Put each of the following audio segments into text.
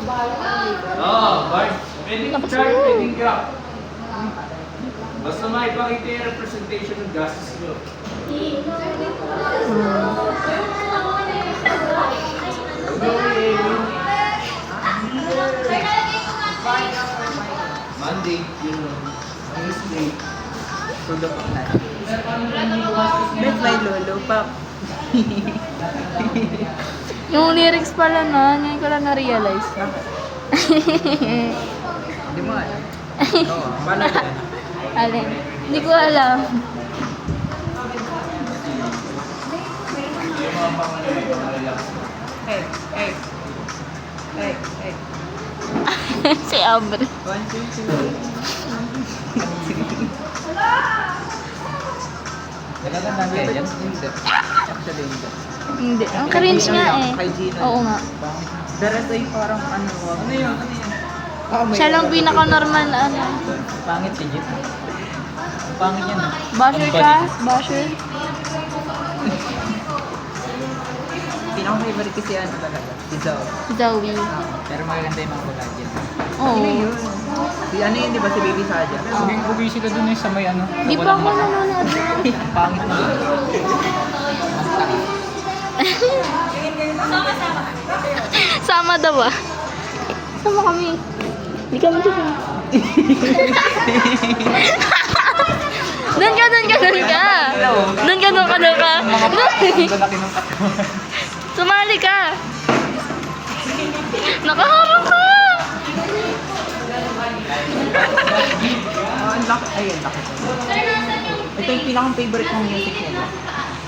Oo, Bart. Pwedeng chart, pwedeng graph. Basta maipakita yung representation ng gastos nyo. Monday, yun know. Wednesday. Tulog ako na. That's my lolo, pap. Yung lyrics pala na, ngayon ko lang na-realize. Hindi mo alam. Oo, paano yan? Alin? Hindi ko alam. Yung mga pang-relax. Hey, hey. Hey, hey. Si Amber. 1, 2, 3. Nagagandang kaya yan? Hindi. Actually, hindi. Hindi. Ang cringe nga eh. Kay Gino. Oo nga. The rest ay parang ano. Ano yun? Ano yun? Siya lang pinaka-normal na ano. Pangit si Gino. Pangit yan ah. Basher ka? Basher? Pinaka-favorite kasi ano talaga. Si Zoe. Zoe. Pero magaganda yung mga collage yan. Oo. Si ano yun, di ba? Si Baby Saja. Uwi sila dun eh sa may ano. Di pa ako nanonood. Pangit na. Sama daw ah. Sama kami. Hindi kami dyan. Doon ka, doon ka, doon ka. Doon ka, doon ka, doon ka. Lalaki ng katawan. Sumali ka. Nakaharap ka. Ang laki. Ay, ang laki. Ito yung pinakang-favorite kong music nila.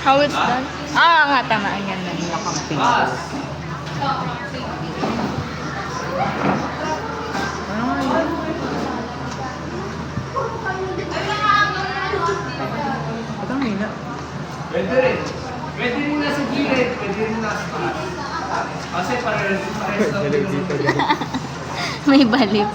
How it's done? Ah, nga, tama. Yan na. Pinakang-favorite. Ano nga yun? Ba't ang hina? Pwede rin. Pwede rin nasa gilid, pwede rin nasa taas. Kasi parehas lang din yung May balip.